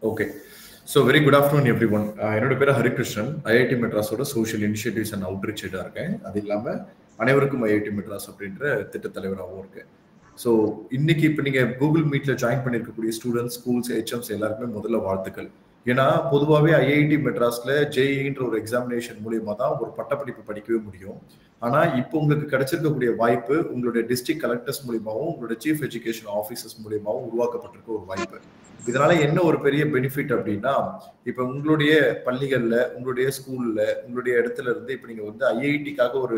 Okay. So very good afternoon everyone. என்னோட பேர் Harikrishnan. IIT மெட்ராஸோட சோஷியல் இனிஷியேட்டிவ்ஸ் அண்ட் அவுட்ரீச் ஹெட்டாக இருக்கேன். அது இல்லாமல் அனைவருக்கும் ஐஐடி மெட்ராஸ் அப்படின்ற திட்டத் தலைவராகவும் இருக்கேன். ஸோ இன்னைக்கு இப்போ நீங்கள் கூகுள் மீட்டில் ஜாயின் பண்ணியிருக்கக்கூடிய ஸ்டூடெண்ட்ஸ், ஸ்கூல்ஸ், ஹெச்எம்ஸ் எல்லாருக்குமே முதல்ல வாழ்த்துக்கள். ஏன்னா பொதுவாகவே ஐஐடி மெட்ராஸில் ஜேஇன்ற ஒரு எக்ஸாமினேஷன் மூலியமாக தான் ஒரு பட்டப்படிப்பு படிக்கவே முடியும். ஆனால் இப்போ உங்களுக்கு கிடைச்சிருக்கக்கூடிய வாய்ப்பு உங்களுடைய டிஸ்ட்ரிக்ட் கலெக்டர்ஸ் மூலியமாகவும் உங்களுடைய சீஃப் எஜுகேஷன் ஆஃபீஸர்ஸ் மூலியமாகவும் உருவாக்கப்பட்டிருக்க ஒரு வாய்ப்பு. இதனால என்ன ஒரு பெரிய பெனிஃபிட் அப்படின்னா, இப்ப உங்களுடைய பள்ளிகள்ல, உங்களுடைய ஸ்கூல்ல, உங்களுடைய இடத்துல இருந்து இப்ப நீங்க வந்து ஐஐடிக்காக ஒரு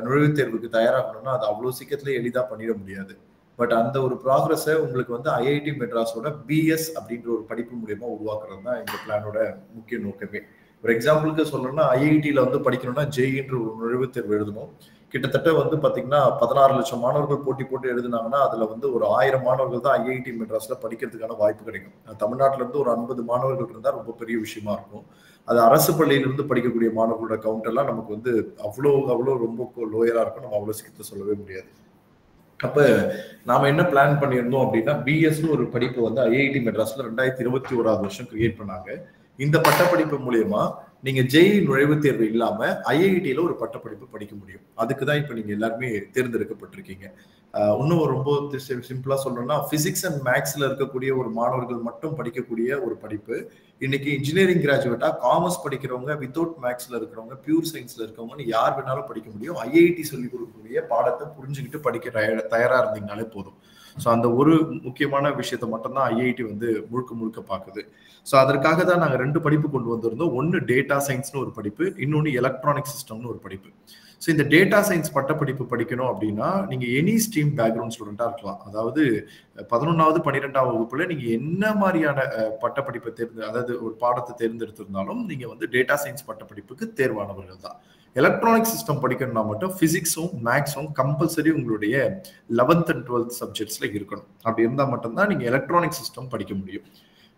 நுழைவுத் தேர்வுக்கு தயாராகணும்னா அது அவ்வளவு சீக்கிரத்துல எளிதா பண்ணிட முடியாது. பட் அந்த ஒரு ப்ராக்ரஸை உங்களுக்கு வந்து ஐஐடி மெட்ராஸோட பிஎஸ் அப்படின்ற ஒரு படிப்பு மூலியமா உருவாக்குறது தான் இந்த பிளானோட முக்கிய நோக்கமே. ஒரு எக்ஸாம்பிளுக்கு சொல்லணும்னா, ஐஐடியில வந்து படிக்கணும்னா ஜேஇன்ற ஒரு நுழைவுத் தேர்வு எழுதணும். கிட்டத்தட்ட வந்து பாத்தீங்கன்னா 16 லட்சம் மாணவர்கள் போட்டு எழுதுனாங்கன்னா அதுல வந்து ஒரு 1000 மாணவர்கள் தான் ஐஐடி மெட்ராஸ்ல படிக்கிறதுக்கான வாய்ப்பு கிடைக்கும். தமிழ்நாட்டுல இருந்து ஒரு 50 மாணவர்கள் இருந்தா ரொம்ப பெரிய விஷயமா இருக்கும். அது அரசு பள்ளியிலிருந்து படிக்கக்கூடிய மாணவர்களோட கவுண்ட் எல்லாம் நமக்கு வந்து அவ்வளோ ரொம்ப லோயரா இருக்கும். நம்ம அவ்வளவு சீக்கிரத்தை சொல்லவே முடியாது. அப்ப நாம என்ன பிளான் பண்ணியிருந்தோம் அப்படின்னா, பிஎஸ்னு ஒரு படிப்பு வந்து ஐஐடி மெட்ராஸ்ல 2021 கிரியேட் பண்ணாங்க. இந்த பட்டப்படிப்பு மூலியமா நீங்க ஜேஇ நுழைவுத் தேர்வு இல்லாம ஐஐடியில ஒரு பட்டப்படிப்பு படிக்க முடியும். அதுக்குதான் இப்ப நீங்க எல்லாருமே தேர்ந்தெடுக்கப்பட்டிருக்கீங்க. இன்னும் ரொம்ப சிம்பிளா சொல்லணும்னா, பிசிக்ஸ் அண்ட் மேக்ஸ்ல இருக்கக்கூடிய ஒரு மாணவர்கள் மட்டும் படிக்கக்கூடிய ஒரு படிப்பு இன்னைக்கு இன்ஜினியரிங் கிராஜுவேட்டா காமர்ஸ் படிக்கிறவங்க, வித்தவுட் மேக்ஸ்ல இருக்கிறவங்க, பியூர் சயின்ஸ்ல இருக்கவங்கன்னு யார் வேணாலும் படிக்க முடியும். ஐஐடி சொல்லிக் கொடுக்கக்கூடிய பாடத்தை புரிஞ்சுக்கிட்டு படிக்க தயாரா இருந்தீங்கனாலே போதும். ஸோ அந்த ஒரு முக்கியமான விஷயத்த மட்டும்தான் ஐஐடி வந்து முழுக்க பார்க்குது. ஸோ அதற்காக தான் நாங்கள் 2 படிப்பு கொண்டு வந்திருந்தோம். ஒன்று டேட்டா சயின்ஸ்னு ஒரு படிப்பு, இன்னொன்று எலக்ட்ரானிக் சிஸ்டம்னு ஒரு படிப்பு. ஸோ இந்த டேட்டா சயின்ஸ் பட்டப்படிப்பு படிக்கணும் அப்படின்னா நீங்க எனி ஸ்ட்ரீம் பேக்ரவுண்ட் ஸ்டூடெண்டா இருக்கலாம். அதாவது 11வது 12ஆம் வகுப்புல நீங்க என்ன மாதிரியான பட்டப்படிப்பை அதாவது ஒரு பாடத்தை தேர்ந்தெடுத்திருந்தாலும் நீங்க வந்து டேட்டா சயின்ஸ் பட்டப்படிப்புக்கு தேர்வானவர்கள் தான். எலக்ட்ரானிக் சிஸ்டம் படிக்கணும்னா மட்டும் பிசிக்ஸும் மேக்ஸும் கம்பல்சரி உங்களுடைய 11th and 12th சப்ஜெக்ட்ஸ்ல இருக்கணும். அப்படி இருந்தா மட்டும்தான் நீங்க எலக்ட்ரானிக் சிஸ்டம் படிக்க முடியும்.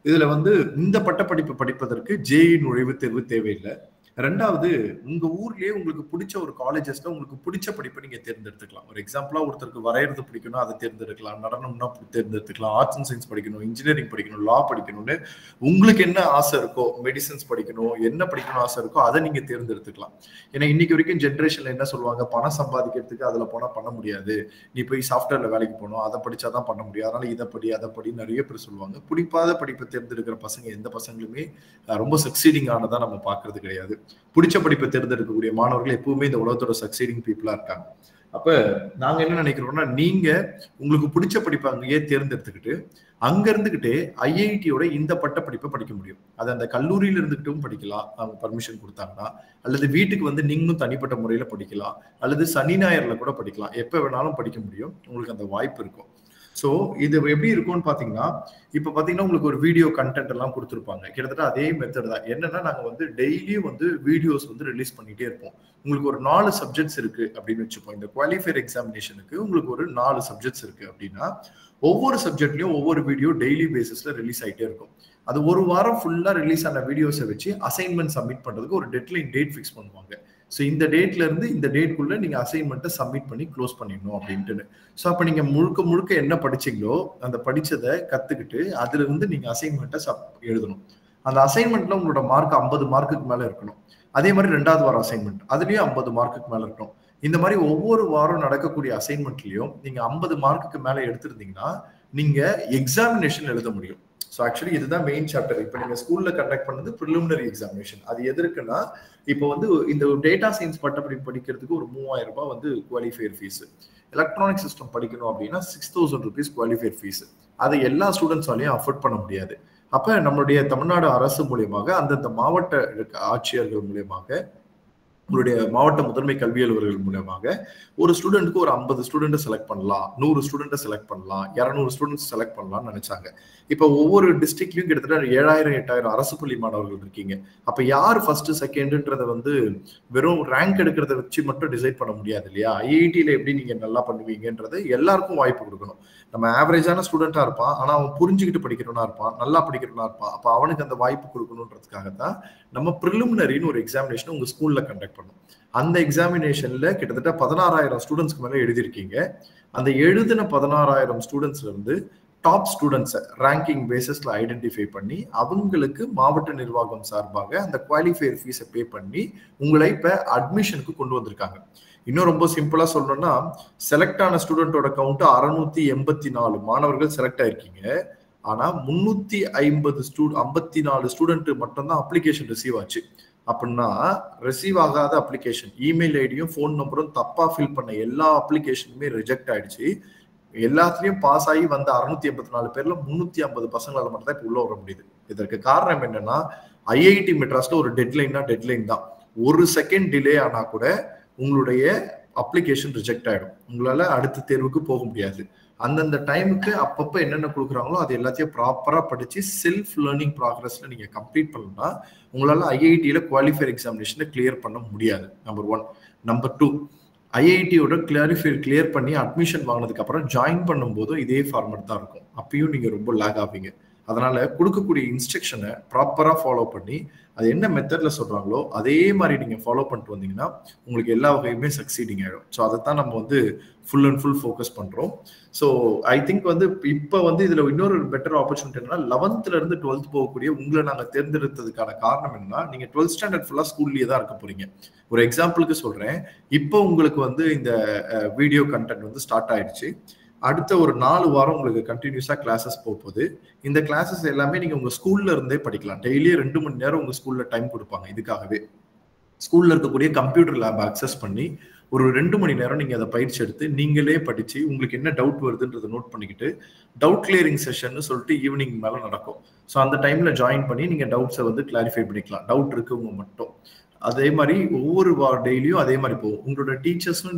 இதுல வந்து இந்த பட்டப்படிப்பு படிப்பதற்கு ஜேஇ நுழைவுத் தேர்வு தேவையில்லை. 2வது, உங்க ஊர்லயே உங்களுக்கு பிடிச்ச ஒரு காலேஜஸ்ல உங்களுக்கு பிடிச்ச படிப்பை நீங்க தேர்ந்தெடுத்துக்கலாம். ஒரு எக்ஸாம்பிளா ஒருத்தருக்கு வரையறது பிடிக்கணும், அதை தேர்ந்தெடுக்கலாம். நடனம்னா தேர்ந்தெடுத்துக்கலாம். ஆர்ட்ஸ் அண்ட் சயின்ஸ் படிக்கணும், இன்ஜினியரிங் படிக்கணும், லா படிக்கணும்னு உங்களுக்கு என்ன ஆசை இருக்கோ, மெடிசன்ஸ் படிக்கணும், என்ன படிக்கணும் ஆசை இருக்கோ அதை நீங்க தேர்ந்தெடுத்துக்கலாம். ஏன்னா இன்னைக்கு வரைக்கும் ஜென்ரேஷன்ல என்ன சொல்லுவாங்க, பணம் சம்பாதிக்கிறதுக்கு அதுல போனா பண்ண முடியாது, நீ போய் சாஃப்ட்வேர்ல வேலைக்கு போகணும், அதை படிச்சாதான் பண்ண முடியும், அதனால இதை படி அதை படி நிறைய பேர் சொல்லுவாங்க. பிடிப்பாத படிப்பை தேர்ந்தெடுக்கிற பசங்க எந்த பசங்களுமே ரொம்ப சக்சீடிங் ஆனதா நம்ம பாக்குறது கிடையாது. பிடிச்ச படிப்பை தேர்ந்தெடுக்கக்கூடிய மாணவர்கள் எப்பவுமே இந்த உலகத்தோட சக்சீடிங் பீப்புளா இருக்காங்க. அப்ப நாங்க என்ன நினைக்கிறோம்னா, நீங்க உங்களுக்கு பிடிச்ச படிப்பை அங்கேயே தேர்ந்தெடுத்துக்கிட்டு அங்க இருந்துகிட்டே ஐஐடியோட இந்த பட்டப்படிப்பை படிக்க முடியும். அது அந்த கல்லூரியில இருந்துகிட்டும் படிக்கலாம், அவங்க பர்மிஷன் கொடுத்தாங்கன்னா, அல்லது வீட்டுக்கு வந்து நீங்களும் தனிப்பட்ட முறையில படிக்கலாம், அல்லது சனி ஞாயிறுல கூட படிக்கலாம். எப்ப வேணாலும் படிக்க முடியும். உங்களுக்கு அந்த வாய்ப்பு இருக்கும். ஸோ இது எப்படி இருக்கும்னு பாத்தீங்கன்னா, இப்ப பாத்தீங்கன்னா உங்களுக்கு ஒரு வீடியோ கண்டென்ட் எல்லாம் கொடுத்துருப்பாங்க. கிட்டத்தட்ட அதே மெத்தட் தான். என்னன்னா, நாங்க வந்து டெய்லியும் வந்து வீடியோஸ் வந்து ரிலீஸ் பண்ணிட்டே இருப்போம். உங்களுக்கு ஒரு 4 சப்ஜெக்ட்ஸ் இருக்கு அப்படின்னு வச்சுப்போம். இந்த குவாலிஃபயர் எக்ஸாமினேஷனுக்கு உங்களுக்கு ஒரு 4 சப்ஜெக்ட்ஸ் இருக்கு அப்படின்னா, ஒவ்வொரு சப்ஜெக்ட்லயும் ஒவ்வொரு வீடியோ டெய்லி பேசிஸ்ல ரிலீஸ் ஆகிட்டே இருக்கும். அது ஒரு வாரம் ஃபுல்லா ரிலீஸ் ஆன வீடியோஸை வச்சு அசைன்மெண்ட் சப்மிட் பண்றதுக்கு ஒரு டெட்லைன் டேட் ஃபிக்ஸ் பண்ணுவாங்க. ஸோ இந்த டேட்ல இருந்து இந்த டேட்குள்ள நீங்க அசைன்மெண்ட்டை சப்மிட் பண்ணி க்ளோஸ் பண்ணிடணும் அப்படின்ட்டு. ஸோ அப்ப நீங்க முழுக்க என்ன படிச்சீங்களோ அந்த படிச்சதை கத்துக்கிட்டு அதுல இருந்து நீங்க அசைன்மெண்ட்டை எழுதணும். அந்த அசைன்மெண்ட்ல உங்களோட மார்க் 50 மார்க்குக்கு மேல இருக்கணும். அதே மாதிரி 2வது வாரம் அசைன்மெண்ட் அதுலயும் 50 மார்க்குக்கு மேல இருக்கணும். இந்த மாதிரி ஒவ்வொரு வாரம் நடக்கக்கூடிய அசைன்மெண்ட்லயும் நீங்க 50 மார்க்குக்கு மேல எடுத்திருந்தீங்கன்னா நீங்க எக்ஸாமினேஷன் எழுத முடியும். ஸோ ஆக்சுவலி இதுதான் மெயின் சாப்டர். இப்போ நீங்க ஸ்கூல்ல கண்டக்ட் பண்ணது ப்ரிலிமினரி எக்ஸாமினேஷன். அது எதற்குன்னா, இப்போ வந்து இந்த டேட்டா சயின்ஸ் பட்டப்படிப்பு படிக்கிறதுக்கு ஒரு 3000 ரூபாய் வந்து குவாலிஃபயர் ஃபீஸ். எலக்ட்ரானிக் சிஸ்டம் படிக்கணும் அப்படின்னா 6000 rupees குவாலிஃபயர் ஃபீஸ். அதை எல்லா ஸ்டூடெண்ட்ஸாலையும் அஃபோர்ட் பண்ண முடியாது. அப்ப நம்மளுடைய தமிழ்நாடு அரசு மூலியமாக, அந்தந்த மாவட்ட ஆட்சியர்கள் மூலியமாக, உங்களுடைய மாவட்ட முதன்மை கல்வி அலுவலர்கள் மூலமாக ஒரு ஸ்டூடெண்ட்க்கு ஒரு 50 ஸ்டூடெண்ட் செலக்ட் பண்ணலாம், 100 ஸ்டூடெண்ட் செலக்ட் பண்ணலாம், 200 ஸ்டூடெண்ட்ஸ் செலக்ட் பண்ணலாம்னு நினைச்சாங்க. இப்ப ஒவ்வொரு டிஸ்ட்ரிக்ட்லயும் கிட்டத்தட்ட 7000 8000 அரசு பள்ளி மாணவர்கள் இருக்கீங்க. அப்ப யார் ஃபர்ஸ்ட் செகண்ட்ன்றத வந்து வெறும் ரேங்க் எடுக்கிறத வச்சு மட்டும் டிசைட் பண்ண முடியாது இல்லையா? ஐஐடியில எப்படி நீங்க நல்லா பண்ணுவீங்கன்றது எல்லாருக்கும் வாய்ப்பு கொடுக்கணும். நம்ம ஆவரேஜான ஸ்டூடெண்டா இருப்பான், ஆனா அவன் புரிஞ்சுக்கிட்டு படிக்கிறவனா இருப்பான், நல்லா படிக்கிறவனா இருப்பான். அப்ப அவனுக்கு அந்த வாய்ப்பு கொடுக்கணுன்றதுக்காக தான் நம்ம ப்ரிலிமினரின்னு ஒரு எக்ஸாமினேஷன் உங்க ஸ்கூல்ல கண்டக்ட் பண்ணோம். அந்த எக்ஸாமினேஷன்ல கிட்டத்தட்ட 16,000 ஸ்டூடெண்ட்ஸ்க்கு மேல எழுதியிருக்கீங்க. அந்த எழுதின 16,000 ஸ்டூடெண்ட்ஸ்ல இருந்து டாப் ஸ்டூடெண்ட்ஸை ரேங்கிங் பேசிஸ்ல ஐடென்டிஃபை பண்ணி அவங்களுக்கு மாவட்ட நிர்வாகம் சார்பாக அந்த குவாலிஃபையர் ஃபீஸை பே பண்ணி உங்களை இப்ப அட்மிஷனுக்கு கொண்டு வந்திருக்காங்க. இன்னும் ரொம்ப சிம்பிளா சொல்லணும்னா, செலக்ட் ஆன ஸ்டூடெண்டோட கவுண்ட் 684 மாணவர்கள் செலக்ட் ஆயிருக்கீங்க. ஆனா 354 ஸ்டூடெண்ட் மட்டும்தான் அப்ளிகேஷன் ரிசீவ் ஆச்சு. அப்படின்னா ரிசீவ் ஆகாத அப்ளிகேஷன், இமெயில் ஐடியும் ஃபோன் நம்பரும் தப்பா ஃபில் பண்ண எல்லா அப்ளிகேஷனுமே ரிஜெக்ட் ஆயிடுச்சு. எல்லாத்துலயும் பாஸ் ஆகி வந்த 684 பேர்ல 350 பசங்களால மட்டும் தான் இப்ப உள்ள வர முடியுது. இதற்கு காரணம் என்னன்னா, ஐஐடி மெட்ராஸ்ல ஒரு டெட்லைன் தான். ஒரு செகண்ட் டிலே ஆனா கூட உங்களுடைய அப்ளிகேஷன் ரிஜெக்ட் ஆயிடும். உங்களால அடுத்த தேர்வுக்கு போக முடியாது. அந்தந்த டைமுக்கு அப்பப்போ என்னென்ன கொடுக்குறாங்களோ அது எல்லாத்தையும் ப்ராப்பரா படிச்சு செல்ஃப் லேர்னிங் ப்ராக்ரஸ்ல நீங்க கம்ப்ளீட் பண்ணணும்னா உங்களால ஐஐடியில குவாலிஃபயர் எக்ஸாமினேஷனை கிளியர் பண்ண முடியாது. நம்பர் 1. நம்பர் 2, ஐஐடியோட கிளியர் பண்ணி அட்மிஷன் வாங்கினதுக்கு அப்புறம் ஜாயின் பண்ணும்போதும் இதே ஃபார்மட் தான் இருக்கும். அப்பயும் நீங்க ரொம்ப லேக் ஆவீங்க. அதனால கொடுக்கக்கூடிய இன்ஸ்ட்ரக்ஷனை ப்ராப்பரா ஃபாலோ பண்ணி அது என்ன மெத்தட்ல சொல்றாங்களோ அதே மாதிரி நீங்க ஃபாலோ பண்ணிட்டு வந்தீங்கன்னா உங்களுக்கு எல்லா வகையுமே சக்சீடிங் ஆயிடும். ஸோ அதைத்தான் நம்ம வந்து ஃபுல் அண்ட் ஃபுல் ஃபோக்கஸ் பண்றோம். ஸோ ஐ திங்க் வந்து இப்போ வந்து இதுல இன்னொரு பெட்டர் ஆப்பர்ச்சுனிட்டி என்னன்னா, 11th இருந்து 12th போகக்கூடிய உங்களை நாங்கள் தேர்ந்தெடுத்ததுக்கான காரணம் என்னன்னா, நீங்க 12th ஸ்டாண்டர்ட் ஃபுல்லா ஸ்கூல்லயே தான் இருக்க போறீங்க. ஒரு எக்ஸாம்பிளுக்கு சொல்றேன், இப்போ உங்களுக்கு வந்து இந்த வீடியோ கண்டென்ட் வந்து ஸ்டார்ட் ஆயிடுச்சு. அடுத்த ஒரு 4 வாரம் உங்களுக்கு கண்டினியூஸா கிளாஸஸ் போகுது. இந்த கிளாஸஸ் எல்லாமே நீங்க உங்க ஸ்கூல்ல இருந்தே படிக்கலாம். டெய்லியே 2 மணி நேரம் உங்க ஸ்கூல்ல டைம் கொடுப்பாங்க. இதுக்காகவே ஸ்கூல்ல இருக்கக்கூடிய கம்ப்யூட்டர் லேப் அக்சஸ் பண்ணி ஒரு 2 மணி நேரம் நீங்க அதை பயிற்சி எடுத்து நீங்களே படிச்சு உங்களுக்கு என்ன டவுட் வருதுன்றதை நோட் பண்ணிக்கிட்டு டவுட் கிளியரிங் செஷன் சொல்லிட்டு ஈவினிங் மேல நடக்கும். ஸோ அந்த டைம்ல ஜாயின் பண்ணி நீங்க டவுட்ஸை வந்து கிளாரிஃபை பண்ணிக்கலாம். டவுட் இருக்கவங்க மட்டும். அதே மாதிரி ஒவ்வொரு டெய்லியும் அதே மாதிரி போகும். உங்களோட டீச்சர்ஸும்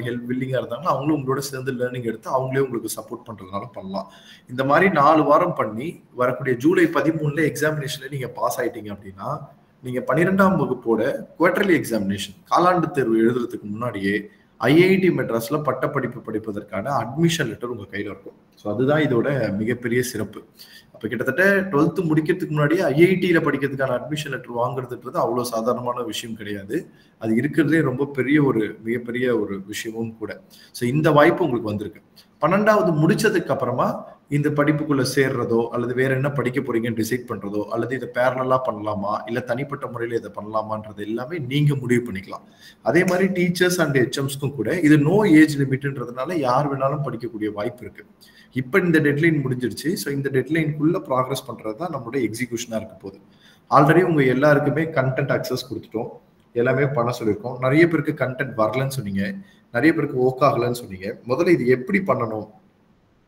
ஹெல்ப் வில்லிங்கா இருந்தாங்கன்னா அவங்களும் உங்களோட சேர்ந்து லேர்னிங் எடுத்து அவங்களே உங்களுக்கு சப்போர்ட் பண்றதுனால பண்ணலாம். இந்த மாதிரி 4 வாரம் பண்ணி வரக்கூடிய ஜூலை 13 எக்ஸாமினேஷன்ல நீங்க பாஸ் ஆயிட்டீங்க அப்படின்னா நீங்க 12ஆம் வகுப்போட குவார்டர்லி எக்ஸாமினேஷன் காலாண்டு தேர்வு எழுதுறதுக்கு முன்னாடியே ஐஐடி மெட்ராஸ்ல பட்டப்படிப்பு படிப்பதற்கான அட்மிஷன் லெட்டர் உங்க கையில இருக்கும். ஸோ அதுதான் இதோட மிகப்பெரிய சிறப்பு. அப்ப கிட்டத்தட்ட 12th முடிக்கிறதுக்கு முன்னாடியே ஐஐடியில படிக்கிறதுக்கான அட்மிஷன் லெட்டர் வாங்குறதுன்றது அவ்வளவு சாதாரணமான விஷயம் கிடையாது. அது இருக்கிறதே ரொம்ப மிகப்பெரிய ஒரு விஷயமும் கூட. ஸோ இந்த வாய்ப்பு உங்களுக்கு வந்திருக்கு. 12வது முடிச்சதுக்கு அப்புறமா இந்த படிப்புக்குள்ள சேர்றதோ அல்லது வேற என்ன படிக்க போறீங்கன்னு டிசைட் பண்றதோ அல்லது இதை பேரலா பண்ணலாமா இல்ல தனிப்பட்ட முறையில இதை பண்ணலாமான்றது எல்லாமே நீங்க முடிவு பண்ணிக்கலாம். அதே மாதிரி டீச்சர்ஸ் அண்ட் ஹெச்எம்ஸ்க்கும் கூட இது நோ ஏஜ் லிமிட்ன்றதுனால யார் வேணாலும் படிக்கக்கூடிய வாய்ப்பு இருக்கு. இப்ப இந்த டெட்லைன் முடிஞ்சிருச்சு. ஸோ இந்த டெட்லைனுக்குள்ள ப்ராக்ரஸ் பண்றது தான் நம்மளுடைய எக்ஸிகியூஷனா இருக்க போகுது. ஆல்ரெடி உங்க எல்லாருக்குமே கண்டென்ட் அக்சஸ் கொடுத்துட்டோம், எல்லாமே பண்ண சொல்லியிருக்கோம். நிறைய பேருக்கு கண்டென்ட் வரலன்னு சொன்னீங்க, நிறைய பேருக்கு ஒர்க் ஆகலன்னு சொன்னீங்க. முதல்ல இது எப்படி பண்ணணும்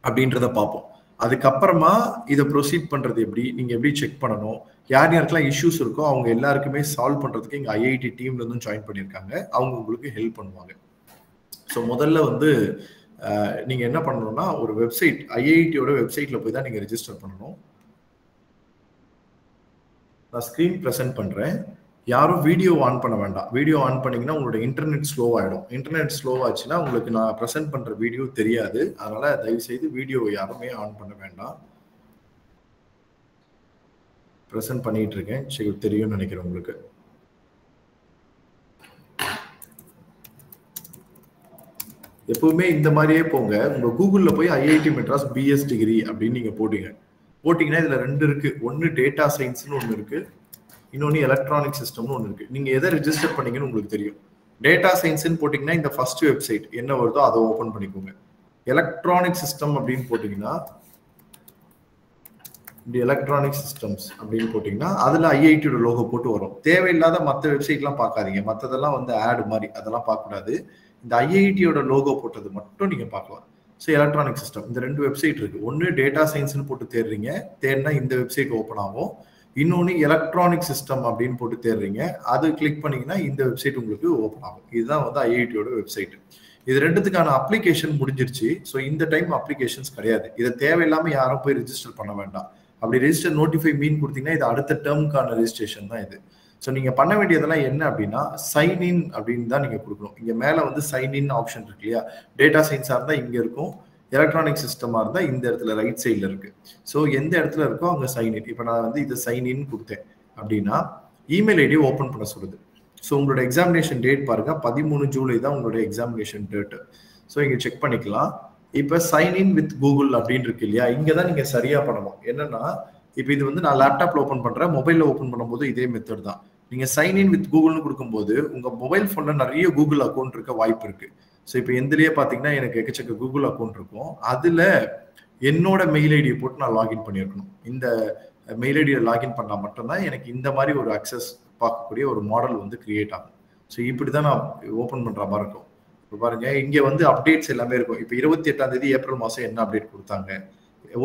அப்படின்றத பார்ப்போம். அதுக்கப்புறமா இதை ப்ரொசீட் பண்றது எப்படி, நீங்க எப்படி செக் பண்ணணும், யார் யாருக்கெல்லாம் இஷ்யூஸ் இருக்கோ அவங்க எல்லாருக்குமே சால்வ் பண்றதுக்கு எங்க ஐஐடி டீம்ல இருந்தும் ஜாயின் பண்ணியிருக்காங்க. அவங்க உங்களுக்கு ஹெல்ப் பண்ணுவாங்க. ஸோ முதல்ல வந்து நீங்க என்ன பண்ணணும்னா ஒரு வெப்சைட் ஐஐடியோட வெப்சைட்ல போய் தான் நீங்க ரெஜிஸ்டர் பண்ணணும். நான் ஸ்கிரீன் பிரசன்ட் பண்றேன். யாரும் வீடியோ ஆன் பண்ண வேண்டாம். வீடியோ ஆன் பண்ணீங்கன்னா உங்களோட இன்டர்நெட் ஸ்லோ ஆயிடும். இன்டர்நெட் ஸ்லோ ஆச்சுன்னா உங்களுக்கு நான் ப்ரெசென்ட் பண்ற வீடியோ தெரியாது. அதனால தயவு செய்து வீடியோ யாருமே ஆன் பண்ண வேண்டாம். ப்ரெசென்ட் பண்ணிட்டு இருக்கேன், சரி தெரியும்னு நினைக்கிறேன் உங்களுக்கு. எப்பவுமே இந்த மாதிரியே போங்க. உங்க கூகுள்ல போய் ஐஐடி மெட்ராஸ் பிஎஸ் டிகிரி அப்படின்னு நீங்க போட்டீங்கன்னா இதுல 2 இருக்கு. ஒன்னு டேட்டா சயின்ஸ்னு ஒன்னு இருக்கு, இன்னொன்னு எலக்ட்ரானிக் சிஸ்டம்னு ஒன்று இருக்கு. நீங்க எதை ரெஜிஸ்டர் பண்ணீங்கன்னு உங்களுக்கு தெரியும். டேட்டா சயின்ஸ்ன்னு போட்டீங்கன்னா இந்த ஃபர்ஸ்ட் வெப்சைட் என்ன வருதோ அதை ஓபன் பண்ணிக்கோங்க. எலக்ட்ரானிக் சிஸ்டம் அப்படின்னு போட்டீங்கன்னா இந்த எலக்ட்ரானிக் சிஸ்டம்ஸ் அப்படின்னு போட்டீங்கன்னா அதுல ஐஐடியோட லோகோ போட்டு வரும். தேவையில்லாத மற்ற வெப்சைட்லாம் பார்க்காதீங்க. மற்றதெல்லாம் வந்து ஆட் மாதிரி அதெல்லாம் பார்க்கக்கூடாது. இந்த ஐஐடியோட லோகோ போட்டது மட்டும் நீங்க பார்க்கலாம். ஸோ எலக்ட்ரானிக் சிஸ்டம் இந்த 2 வெப்சைட் இருக்கு. ஒன்று டேட்டா சயின்ஸ்னு போட்டு தேடினா இந்த வெப்சைட் ஓப்பன் ஆகும். இன்னொன்று எலக்ட்ரானிக் சிஸ்டம் அப்படின்னு போட்டு தேடுறீங்க, அது கிளிக் பண்ணீங்கன்னா இந்த வெப்சைட் உங்களுக்கு ஓப்பன் ஆகும். இதுதான் வந்து ஐஐடியோட வெப்சைட். இது 2த்துக்கான அப்ளிகேஷன் முடிஞ்சிருச்சு. ஸோ இந்த டைம் அப்ளிகேஷன்ஸ் கிடையாது. இதை தேவையில்லாமல் யாரும் போய் ரெஜிஸ்டர் பண்ண வேண்டாம். அப்படி ரெஜிஸ்டர் நோட்டிஃபை மீன் கொடுத்தீங்கன்னா இது அடுத்த டேர்முக்கான ரெஜிஸ்ட்ரேஷன் தான் இது. ஸோ நீங்க பண்ண வேண்டியதெல்லாம் என்ன அப்படின்னா சைன் இன் அப்படின்னு தான் நீங்க கொடுக்கணும். இங்க மேல வந்து சைன் இன் ஆப்ஷன் இருக்கு இல்லையா, டேட்டா சயின்ஸா இருந்தா இங்க இருக்கும், எலக்ட்ரானிக் சிஸ்டமா இருந்தா இந்த இடத்துல ரைட் சைட்ல இருக்கு. ஸோ எந்த இடத்துல இருக்கோ அங்க சைன் இன். இப்போ நான் வந்து இதை சைன் இன் கொடுத்தேன் அப்படின்னா இமெயில் ஐடியை ஓப்பன் பண்ண சொல்லுது. ஸோ உங்களோட எக்ஸாமினேஷன் டேட் பாருங்க, 13 ஜூலை தான் உங்களோட எக்ஸாமினேஷன் டேட். ஸோ இங்க செக் பண்ணிக்கலாம். இப்போ சைன் இன் வித் கூகுள் அப்படின்னு இருக்கு இல்லையா, இங்கே தான் நீங்கள் சரியாக பண்ணணும். என்னன்னா இப்போ இது வந்து நான் லேப்டாப்ல ஓப்பன் பண்ணுறேன், மொபைலில் ஓப்பன் பண்ணும்போது இதே மெத்தட் தான். நீங்கள் சைன் இன் வித் கூகுள்னு கொடுக்கும்போது உங்கள் மொபைல் ஃபோனில் நிறைய கூகுள் அக்கௌண்ட் இருக்க வாய்ப்பு இருக்கு. ஸோ இப்போ எந்திலேயே பார்த்தீங்கன்னா எனக்கு எக்கச்சக்க கூகுள் அக்கௌண்ட் இருக்கும். அதில் என்னோட மெயில் ஐடியை போட்டு நான் லாகின் பண்ணியிருக்கணும். இந்த மெயில் ஐடியை லாகின் பண்ணால் மட்டும்தான் எனக்கு இந்த மாதிரி ஒரு அக்சஸ் பார்க்கக்கூடிய ஒரு மாடல் வந்து கிரியேட் ஆகும். ஸோ இப்படி தான் நான் ஓப்பன் பண்ணுற மாதிரி இருக்கும். இப்போ பாருங்க, இங்கே வந்து அப்டேட்ஸ் எல்லாமே இருக்கும். இப்போ 28 ஏப்ரல் மாதம் என்ன அப்டேட் கொடுத்தாங்க,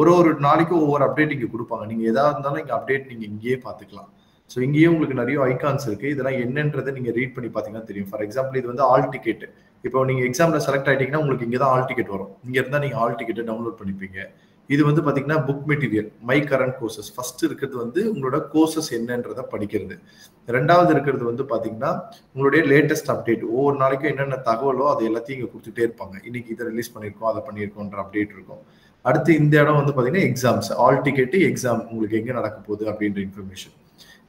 ஒரு நாளைக்கும் ஒவ்வொரு அப்டேட் இங்கே கொடுப்பாங்க. நீங்கள் எதாக இருந்தாலும் இங்கே அப்டேட் நீங்கள் இங்கேயே பார்த்துக்கலாம். ஸோ இங்கேயே உங்களுக்கு நிறைய ஐகான்ஸ் இருக்குது. இதெல்லாம் என்னன்றதை நீங்கள் ரீட் பண்ணி பார்த்தீங்கன்னா தெரியும். ஃபார் எக்ஸாம்பிள் இது வந்து ஆல் டிக்கெட். இப்போ நீங்கள் எக்ஸாமில் செலக்ட் ஆகிட்டீங்கன்னா உங்களுக்கு இங்கே தான் ஆல் டிக்கெட் வரும். இங்கே இருந்தால் நீங்கள் ஆல் டிக்கெட்டை டவுன்லோட் பண்ணிப்பீங்க. இது வந்து பார்த்தீங்கன்னா book material, my current courses. First இருக்கிறது வந்து உங்களோட கோர்சஸ் என்னன்றதை படிக்கிறது. ரெண்டாவது இருக்கிறது வந்து பார்த்தீங்கன்னா உங்களுடைய லேட்டஸ்ட் அப்டேட். ஒவ்வொரு நாளைக்கும் என்னென்ன தகவலோ அது எல்லாத்தையும் இங்கே கொடுத்துட்டே இருப்பாங்க. இன்னைக்கு இதை ரிலீஸ் பண்ணியிருக்கோம், அதை பண்ணியிருக்கோன்ற அப்டேட் இருக்கும். அடுத்து இந்த இடம் வந்து பார்த்தீங்கன்னா எக்ஸாம்ஸ், ஆல் டிக்கெட்டு எக்ஸாம் உங்களுக்கு எங்கே நடக்க போகுது அப்படின்ற இன்ஃபர்மேஷன்.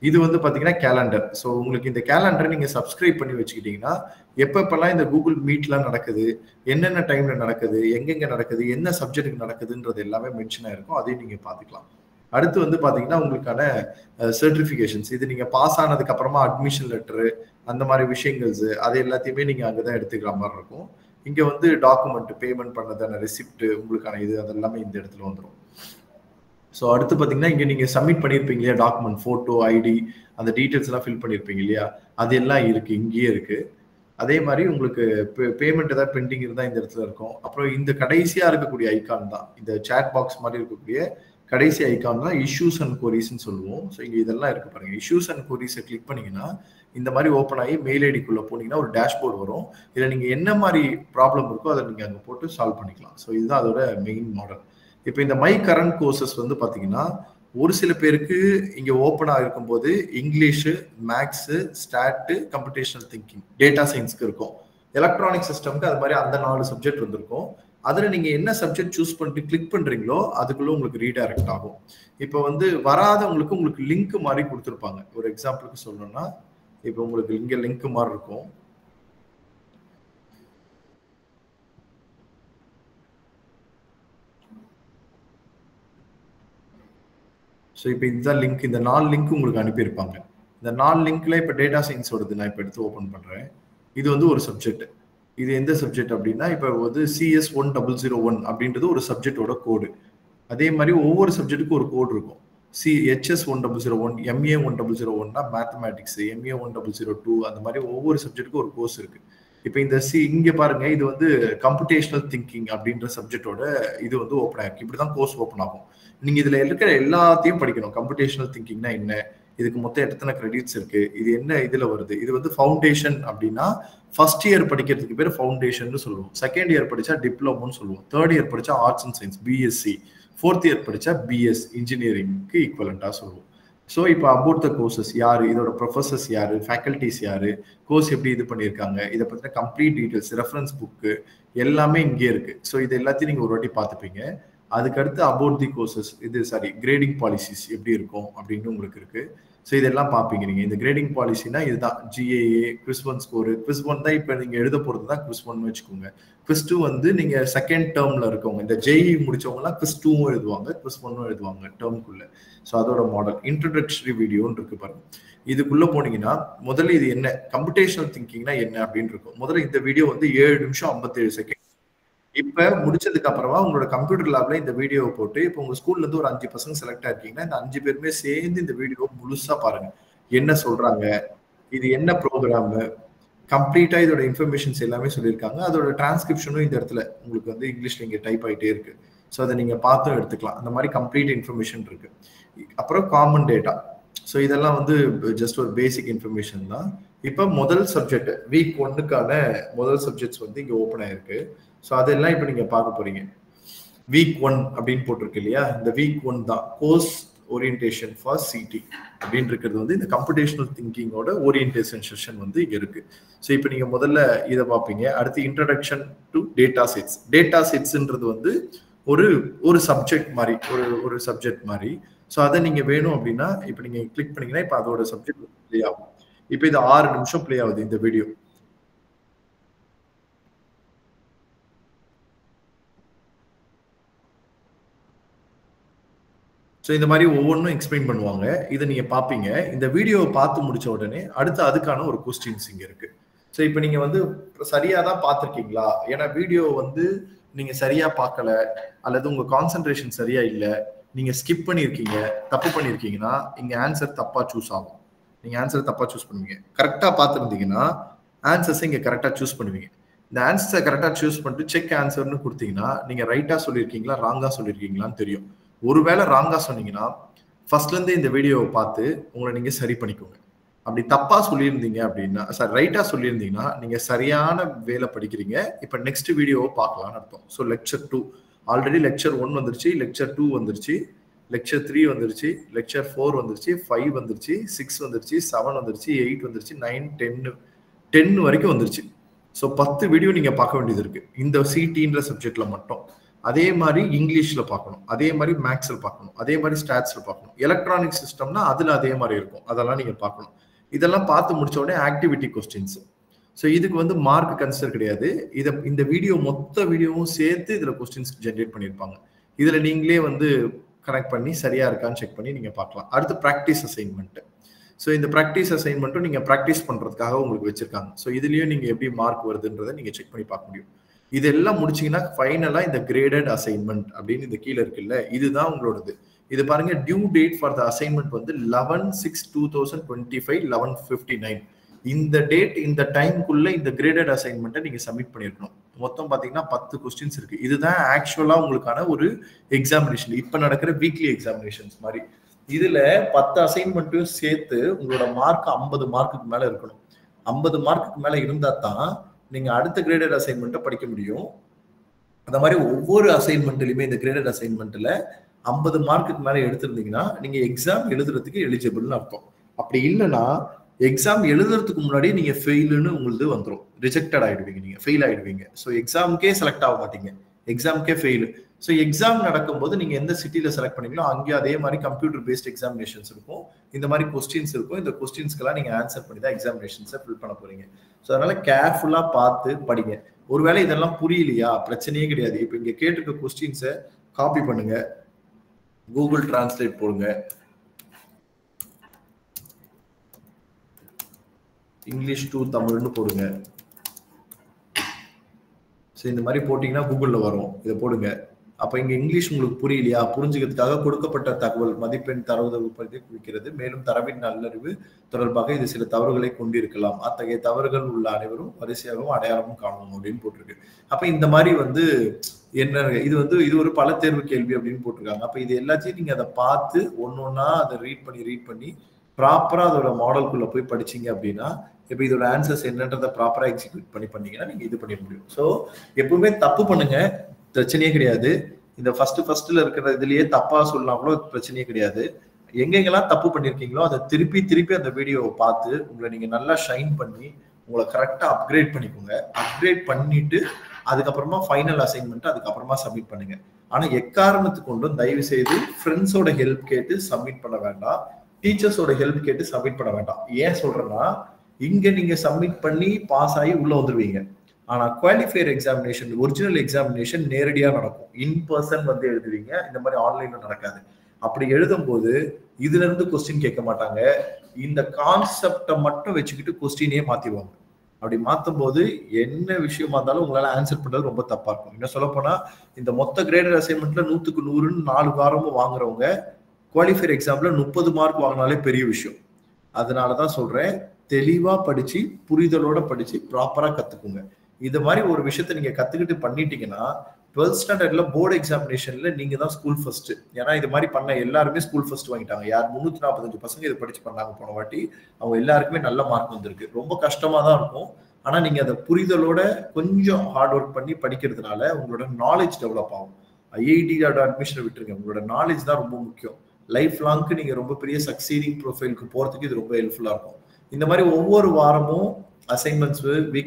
இது வந்து பார்த்தீங்கன்னா கேலண்டர். ஸோ உங்களுக்கு இந்த கேலண்டரை நீங்கள் சப்ஸ்கிரைப் பண்ணி வச்சுக்கிட்டீங்கன்னா எப்பப்பெல்லாம் இந்த கூகுள் மீட்லாம் நடக்குது, என்னென்ன டைம்ல நடக்குது, எங்கெங்க நடக்குது, என்ன சப்ஜெக்ட்டுக்கு நடக்குதுன்றது எல்லாமே மென்ஷன் ஆயிருக்கும். அதையும் நீங்கள் பார்த்துக்கலாம். அடுத்து வந்து பார்த்தீங்கன்னா உங்களுக்கான சர்டிஃபிகேஷன்ஸ். இது நீங்கள் பாஸ் ஆனதுக்கு அப்புறமா அட்மிஷன் லெட்டரு, அந்த மாதிரி விஷயங்கள்ஸ் அது எல்லாத்தையுமே நீங்கள் அங்கே தான் எடுத்துக்கிற மாதிரி இருக்கும். இங்கே வந்து டாக்குமெண்ட், பேமெண்ட் பண்ணதான ரெசிப்ட், உங்களுக்கான இது அதெல்லாமே இந்த இடத்துல வந்துடும். ஸோ அடுத்து பார்த்தீங்கன்னா இங்கே நீங்கள் சப்மிட் பண்ணியிருப்பீங்க இல்லையா டாக்குமெண்ட், ஃபோட்டோ, ஐடி, அந்த டீட்டெயில்ஸ் எல்லாம் ஃபில் பண்ணியிருப்பீங்க இல்லையா, அது எல்லாம் இருக்குது, இங்கேயே இருக்குது. அதே மாதிரி உங்களுக்கு பேமெண்ட் ஏதாவது பெண்டிங் இருந்தால் இந்த இடத்துல இருக்கும். அப்புறம் இந்த கடைசியாக இருக்கக்கூடிய ஐக்கான் தான், இந்த சேட் பாக்ஸ் மாதிரி இருக்கக்கூடிய கடைசி ஐக்கான் தான் இஷ்யூஸ் அண்ட் கொரிஸ்ன்னு சொல்லுவோம். ஸோ இங்கே இதெல்லாம் இருக்குது பாருங்கள். இஷ்யூஸ் அண்ட் கொரிஸை கிளிக் பண்ணிங்கன்னா இந்த மாதிரி ஓப்பன் ஆகி மெயில் ஐடிக்குள்ளே போனீங்கன்னா ஒரு டேஷ்போர்டு வரும். இதில் நீங்கள் என்ன மாதிரி ப்ராப்ளம் இருக்கோ அதை நீங்கள் அங்கே போட்டு சால்வ் பண்ணிக்கலாம். ஸோ இதுதான் அதோட மெயின் மாடல். இப்போ இந்த மை கரண்ட் கோர்சஸ் வந்து பார்த்தீங்கன்னா ஒரு சில பேருக்கு இங்கே ஓப்பன் ஆகிருக்கும் போது English, maths, stat, computational thinking, data சயின்ஸ்க்கு இருக்கும். எலக்ட்ரானிக் சிஸ்டம்க்கு அது மாதிரி அந்த 4 சப்ஜெக்ட் வந்திருக்கும். அதில் நீங்கள் என்ன சப்ஜெக்ட் சூஸ் பண்ணிட்டு கிளிக் பண்ணுறீங்களோ அதுக்குள்ளே உங்களுக்கு ரீடைரக்ட் ஆகும். இப்போ வந்து வராதவங்களுக்கு உங்களுக்கு லிங்க் மாதிரி கொடுத்துருப்பாங்க. ஒரு எக்ஸாம்பிளுக்கு சொல்லணும்னா இப்போ உங்களுக்கு இங்கே லிங்க் மாதிரி இருக்கும். ஸோ இப்போ இதுதான் லிங்க். இந்த 4 லிங்க் உங்களுக்கு அனுப்பியிருப்பாங்க. இந்த 4 லிங்க்ல இப்போ டேட்டா சயின்ஸோடது நான் இப்போ எடுத்து ஓப்பன் பண்ணுறேன். இது வந்து ஒரு சப்ஜெக்ட். இது எந்த சப்ஜெக்ட் அப்படின்னா இப்போ வந்து CS1001 அப்படின்றது ஒரு சப்ஜெக்டோட கோடு. அதே மாதிரி ஒவ்வொரு சப்ஜெக்ட்டுக்கும் ஒரு கோடு இருக்கும். HS1001, MA1001னா மேத்தமேட்டிக்ஸ், MA1002 அந்த மாதிரி ஒவ்வொரு சப்ஜெக்ட்டுக்கும் ஒரு கோர்ஸ் இருக்கு. இப்போ இந்த இங்க பாருங்க, இது வந்து கம்ப்யூட்டேஷனல் திங்கிங் அப்படின்ற சப்ஜெக்டோட இது வந்து ஓப்பன் ஆயிருக்கு. இப்படிதான் கோர்ஸ் ஓப்பன் ஆகும். நீங்க இதுல இருக்கிற எல்லாத்தையும் படிக்கணும். கம்ப்யூட்டேஷனல் திங்கிங்னா என்ன, இதுக்கு மொத்தம் எத்தனை கிரெடிட்ஸ் இருக்கு, இது என்ன இதுல வருது. இது வந்து ஃபவுண்டேஷன் அப்படின்னா ஃபர்ஸ்ட் இயர் படிக்கிறதுக்கு பேர் ஃபவுண்டேஷன் சொல்லுவோம். செகண்ட் இயர் படிச்சா டிப்ளமோன்னு சொல்லுவோம். தேர்ட் இயர் படிச்சா arts and science, BSc. Fourth year படிச்சா பிஎஸ், இன்ஜினியரிங்க்கு ஈக்குவலண்டா சொல்லுவோம். ஸோ இப்போ அபவுட் த கோர்சஸ் யாரு, இதோட ப்ரொஃபஸர்ஸ் யாரு, ஃபேக்கல்டிஸ் யாரு, கோர்ஸ் எப்படி இது பண்ணியிருக்காங்க, இதை பற்றின கம்ப்ளீட் டீட்டெயில்ஸ், ரெஃபரன்ஸ் புக்கு எல்லாமே இங்கே இருக்கு. ஸோ இது எல்லாத்தையும் நீங்கள் ஒரு வாட்டி பார்த்துப்பீங்க. அதுக்கடுத்து அபவுட் தி கோர்சஸ், இது சாரி கிரேடிங் பாலிசிஸ் எப்படி இருக்கும் அப்படின்னு உங்களுக்கு இருக்கு. ஸோ இதெல்லாம் பார்ப்பீங்க நீங்கள். இந்த கிரேடிங் பாலிசினா இதுதான் GAA, குவிஸ் 1 ஸ்கோரு. குவிஸ் 1 தான் இப்போ நீங்கள் எழுத போகிறது தான் குவிஸ் 1 வச்சுக்கோங்க. குவிஸ் 2 வந்து நீங்கள் செகண்ட் டேர்மில் இருக்கவங்க, இந்த JEE முடிச்சவங்கலாம் குவிஸ் 2வும் எழுதுவாங்க, குவிஸ் 1வும் எழுதுவாங்க டேர்முக்குள்ள. ஸோ அதோட மாடல் இன்ட்ரோடக்டரி வீடியோன்னு இருக்கு பாருங்க. இதுக்குள்ள போனீங்கன்னா முதல்ல இது என்ன, கம்ப்யூட்டேஷனல் திங்கிங்னா என்ன அப்படின்னு இருக்கும். முதல்ல இந்த வீடியோ வந்து 7 நிமிஷம் 57 செகண்ட். இப்ப முடிச்சதுக்கு அப்புறமா உங்களோட கம்ப்யூட்டர் லேப்ல இந்த வீடியோவை போட்டு, இப்போ உங்க ஸ்கூல்ல இருந்து ஒரு 5 பசங்க செலக்ட் ஆயிருக்கீங்கன்னா இந்த 5 பேருமே சேர்ந்து இந்த வீடியோ முழுசா பாருங்க. என்ன சொல்றாங்க, இது என்ன ப்ரோக்ராம், கம்ப்ளீட்டா இதோட இன்ஃபர்மேஷன்ஸ் எல்லாமே சொல்லியிருக்காங்க. அதோட டிரான்ஸ்கிரிப்ஷனும் இந்த இடத்துல உங்களுக்கு வந்து இங்கிலீஷ்ல இங்க டைப் ஆயிட்டே இருக்கு. ஸோ அதை நீங்க பார்த்தும் எடுத்துக்கலாம். அந்த மாதிரி கம்ப்ளீட் இன்ஃபர்மேஷன் இருக்கு. அப்புறம் காமன் டேட்டா. ஸோ இதெல்லாம் வந்து ஜஸ்ட் ஒரு பேசிக் இன்ஃபர்மேஷன் தான். இப்போ முதல் சப்ஜெக்ட் வீக் 1க்கான முதல் சப்ஜெக்ட்ஸ் வந்து இங்க ஓப்பன் ஆயிருக்கு. ஸோ அதெல்லாம் இப்போ நீங்க பார்க்க போறீங்க. வீக் 1 அப்படின்னு போட்டிருக்கு இல்லையா, இந்த வீக் 1 தான் கோர்ஸ் ஓரியன்டேஷன் ஃபார் சிடி அப்படின்னு இருக்கிறது வந்து இந்த கம்ப்யூட்டேஷனல் திங்கிங்கோட ஓரியன்டேஷன் செஷன் வந்து இங்க இருக்கு. ஸோ இப்போ நீங்க முதல்ல இதை பார்ப்பீங்க. அடுத்து இன்ட்ரடக்ஷன் டு டேட்டா செட்ஸ். டேட்டா செட்ஸ்ன்றது வந்து ஒரு சப்ஜெக்ட் மாதிரி, ஒரு சப்ஜெக்ட் மாதிரி. ஸோ அதை நீங்க வேணும் அப்படின்னா இப்போ நீங்க கிளிக் பண்ணீங்கன்னா இப்போ அதோட சப்ஜெக்ட் பிளே ஆகும். இப்போ இது 6 நிமிஷம் பிளே ஆகுது இந்த வீடியோ. ஸோ இந்த மாதிரி ஒவ்வொன்றும் எக்ஸ்பிளைன் பண்ணுவாங்க. இதை நீங்க பார்ப்பீங்க. இந்த வீடியோவை பார்த்து முடிச்ச உடனே அடுத்து அதுக்கான ஒரு கொஸ்டின்ஸ் இங்க இருக்கு. ஸோ இப்போ நீங்க வந்து சரியா தான் பார்த்துருக்கீங்களா? ஏன்னா வீடியோ வந்து நீங்க சரியா பார்க்கல, அல்லது உங்க கான்சென்ட்ரேஷன் சரியா இல்லை, நீங்க ஸ்கிப் பண்ணியிருக்கீங்க, தப்பு பண்ணியிருக்கீங்கன்னா இங்க ஆன்சர் தப்பா சூஸ் ஆகும். நீங்க ஆன்சர் தப்பா சூஸ் பண்ணுவீங்க. கரெக்டா பார்த்துருந்தீங்கன்னா ஆன்சர்ஸை இங்க கரெக்டா சூஸ் பண்ணுவீங்க. இந்த ஆன்சரை கரெக்டா சூஸ் பண்ணிட்டு செக் ஆன்சர்னு கொடுத்தீங்கன்னா நீங்க ரைட்டா சொல்லியிருக்கீங்களா ராங்கா சொல்லியிருக்கீங்களான்னு தெரியும். ஒருவேளை ராங்கா சொன்னீங்கன்னா ஃபர்ஸ்ட்ல இருந்து இந்த வீடியோவை பார்த்து உங்களை நீங்க சரி பண்ணிக்கோங்க. அப்படி தப்பா சொல்லியிருந்தீங்க அப்படின்னா, ரைட்டா சொல்லியிருந்தீங்கன்னா நீங்க சரியான வேலை படிக்கிறீங்க. இப்ப நெக்ஸ்ட் வீடியோவை பார்க்கலாம்னு அர்த்தம். ஸோ லெக்சர் 2 ஆல்ரெடி லெக்சர் 1 வந்துருச்சு, லெக்சர் 2 வந்துருச்சு, லெக்சர் 3 வந்துருச்சு, லெக்சர் 4 வந்துருச்சு, 5 வந்துருச்சு, 6 வந்துருச்சு, 7 வந்துருச்சு, 8 வந்துருச்சு, 9 10 வரைக்கும் வந்துருச்சு. ஸோ 10 வீடியோ நீங்க பார்க்க வேண்டியது இருக்கு இந்த சிடின்ற சப்ஜெக்ட்ல மட்டும். அதே மாதிரி இங்கிலீஷ்ல பார்க்கணும், அதே மாதிரி மேக்ஸ்ல பார்க்கணும், அதே மாதிரி ஸ்டாட்ஸ்ல பார்க்கணும். எலக்ட்ரானிக் சிஸ்டம்னா அதுல அதே மாதிரி இருக்கும், அதெல்லாம் நீங்க பார்க்கணும். இதெல்லாம் பார்த்து முடிச்ச உடனே ஆக்டிவிட்டி கொஸ்டின்ஸ். ஸோ இதுக்கு வந்து மார்க் கன்சிடர் கிடையாது. இந்த வீடியோ மொத்த வீடியோவும் சேர்த்து இதுல கொஸ்டின்ஸ் ஜென்ரேட் பண்ணியிருப்பாங்க. இதுல நீங்களே வந்து கனெக்ட் பண்ணி சரியா இருக்கான்னு செக் பண்ணி நீங்க பார்க்கலாம். அடுத்து ப்ராக்டிஸ் அசைன்மெண்ட். ஸோ இந்த ப்ராக்டிஸ் அசைன்மெண்ட்டும் நீங்க ப்ராக்டிஸ் பண்றதுக்காக உங்களுக்கு வச்சிருக்காங்க. ஸோ இதுலயும் நீங்க எப்படி மார்க் வருதுன்றதை நீங்க செக் பண்ணி பார்க்க முடியும். இதெல்லாம் முடிச்சீங்கன்னா ஃபைனலா இந்த கிரேடட் அசைன்மெண்ட் அப்படின்னு இந்த கீழே இருக்குல்ல, இதுதான் உங்களோடது. இது பாருங்க, due date for the assignment வந்து 11/6/2025 11:59. இந்த டேட் இந்த டைம்குள்ள இந்த கிரேடட் அசைன்மெண்ட்டை நீங்க சப்மிட் பண்ணிருக்கணும். மொத்தம் பாத்தீங்கன்னா 10 கொஸ்டின்ஸ் இருக்கு. இதுதான் ஆக்சுவலா உங்களுக்கான ஒரு எக்ஸாமினேஷன், இப்ப நடக்கிற வீக்லி எக்ஸாமினேஷன்ஸ் மாதிரி. இதுல 10 அசைன்மெண்ட்டையும் சேர்த்து உங்களோட மார்க் 50 மார்க்குக்கு மேல இருக்கணும். 50 மார்க்குக்கு மேல இருந்தா தான் நீங்க அடுத்த கிரேடட் அசைன்மெண்ட்டை படிக்க முடியும். அந்த மாதிரி ஒவ்வொரு அசைன்மெண்ட்லயுமே இந்த கிரேடட் அசைன்மெண்ட்ல 50 மார்க்குக்கு மேல எடுத்திருந்தீங்கன்னா நீங்க எக்ஸாம் எழுதுறதுக்கு எலிஜிபிள்னு அர்த்தம். அப்படி இல்லைன்னா எக்ஸாம் எழுதுறதுக்கு முன்னாடி நீங்க ஃபெயிலுன்னு உங்களுக்கு வந்துடும், ரிஜெக்டட் ஆயிடுவீங்க, நீங்க ஃபெயில் ஆயிடுவீங்க. ஸோ எக்ஸாமுக்கே செலக்ட் ஆக மாட்டீங்க, எக்ஸாமுக்கே ஃபெயிலு. ஸோ எக்ஸாம் நடக்கும்போது நீங்க எந்த சிட்டியில செலக்ட் பண்ணீங்களோ அங்கேயும் அதே மாதிரி கம்ப்யூட்டர் பேஸ்ட் எக்ஸாமினேஷன்ஸ் இருக்கும், இந்த மாதிரி கொஸ்டின்ஸ் இருக்கும். இந்த கொஸ்டின்ஸ்க்கெல்லாம் நீங்க ஆன்சர் பண்ணி தான் எக்ஸாமினேஷன்ஸை ஃபில் பண்ண போறீங்க. ஸோ அதனால கேர்ஃபுல்லா பார்த்து படிங்க. ஒருவேளை இதெல்லாம் புரியலையா, பிரச்சனையே கிடையாது. இப்போ இங்க கேட்டிருக்க கொஸ்டின்ஸை காப்பி பண்ணுங்க, கூகுள் டிரான்ஸ்லேட் போடுங்க, இங்கிலீஷ் டு தமிழ்னு போடுங்க. ஸோ இந்த மாதிரி போட்டீங்கன்னா கூகுளில் வரும், இதை போடுங்க. அப்போ இங்கே இங்கிலீஷ் உங்களுக்கு புரியலையா, புரிஞ்சுக்கிறதுக்காக கொடுக்கப்பட்ட தகவல் மதிப்பெண் தரவு குறிக்கிறது. மேலும் தரவின் நல்லறிவு தொடர்பாக இது சில தவறுகளை கொண்டிருக்கலாம். அத்தகைய தவறுகள் உள்ள அனைவரும் வரிசையாகவும் அடையாளமும் காணணும் அப்படின்னு போட்டிருக்கு. அப்போ இந்த மாதிரி வந்து என்ன, இது ஒரு பல தேர்வு கேள்வி அப்படின்னு போட்டிருக்காங்க. அப்போ இது எல்லாத்தையும் நீங்க அதை பார்த்து ஒன்னொன்னா அதை ரீட் பண்ணி ப்ராப்பரா அதோட மாடலுக்குள்ள போய் படிச்சீங்க அப்படின்னா, இப்போ இதோட ஆன்சர்ஸ் என்னன்றதை ப்ராப்பரா எக்ஸிக்யூட் பண்ணீங்கன்னா நீங்க இது பண்ணிட முடியும். ஸோ எப்பவுமே தப்பு பண்ணுங்க, பிரச்சனையே கிடையாது. இந்த ஃபர்ஸ்ட்ல இருக்கிற இதுலயே தப்பா சொல்லலாம் கூட பிரச்சனையே கிடையாது. எங்கெங்கெல்லாம் தப்பு பண்ணிருக்கீங்களோ அதை திருப்பி அந்த வீடியோவை பார்த்து உங்களை நீங்க நல்லா ஷைன் பண்ணி உங்களை கரெக்டா அப்கிரேட் பண்ணிக்கோங்க. அப்கிரேட் பண்ணிட்டு அதுக்கப்புறமா ஃபைனல் அசைன்மெண்ட் அதுக்கப்புறமா சப்மிட் பண்ணுங்க. ஆனா எக்காரணத்துக்கு கொண்டும் தயவு செய்து ஃப்ரெண்ட்ஸோட ஹெல்ப் கேட்டு சப்மிட் பண்ண வேண்டாம், டீச்சர்ஸோட ஹெல்ப் கேட்டு சப்மிட் பண்ண வேண்டாம். ஏன் சொல்றேன்னா, இங்க நீங்க சப்மிட் பண்ணி பாஸ் ஆகி உள்ள வந்துருவீங்க. ஆனா குவாலிஃபையர் எக்ஸாமினேஷன், ஒரிஜினல் எக்ஸாமினேஷன் நேரடியா நடக்கும், இன் பர்சன் வந்து எழுதுவீங்க. இந்த மாதிரி ஆன்லைன்ல நடக்காது. அப்படி எழுதும் போது இதுல இருந்து கொஸ்டின் கேட்க மாட்டாங்க, இந்த கான்செப்டை மட்டும் வச்சுக்கிட்டு கொஸ்டினே மாத்திடுவாங்க. அப்படி மாத்தும் போது என்ன விஷயமா இருந்தாலும் உங்களால ஆன்சர் பண்றது ரொம்ப தப்பா இருக்கும். என்ன சொல்ல போனா, இந்த மொத்த கிரேடட் அசைன்மெண்ட்ல 100க்கு 100ன்னு 4 வாரமும் வாங்குறவங்க குவாலிஃபையர் எக்ஸாம்ல 30 மார்க் வாங்கினாலே பெரிய விஷயம். அதனாலதான் சொல்றேன், தெளிவா படிச்சு புரிதலோட படிச்சு ப்ராப்பரா கத்துக்குங்க. இது மாதிரி ஒரு விஷயத்த நீங்க கத்துக்கிட்டு பண்ணிட்டீங்கன்னா 12th ஸ்டாண்டர்ட்ல போர்டு எக்ஸாமினேஷன்ல நீங்க தான் ஸ்கூல் ஃபர்ஸ்ட். ஏன்னா இது மாதிரி பண்ண எல்லாருமே ஸ்கூல் ஃபர்ஸ்ட் வாங்கிட்டாங்க. யார் 345 பசங்க இதை படிச்சு பண்ணாங்க போன வாட்டி, அவங்க எல்லாருக்குமே நல்ல மார்க் வந்திருக்கு. ரொம்ப கஷ்டமா தான் இருக்கும், ஆனா நீங்க அதை புரிதலோட கொஞ்சம் ஹார்ட் ஒர்க் பண்ணி படிக்கிறதுனால உங்களோட நாலேஜ் டெவலப் ஆகும். ஐஐடியோட அட்மிஷனை விட்டுருங்க, உங்களோட நாலேஜ் தான் ரொம்ப முக்கியம். லைஃப் லாங்க்கு நீங்க ரொம்ப பெரிய சக்சீடிங் ப்ரொஃபைலுக்கு போறதுக்கு இது ரொம்ப ஹெல்ப்ஃபுல்லா இருக்கும். இந்த மாதிரி ஒவ்வொரு வாரமும் அசைன்மெண்ட்ஸ்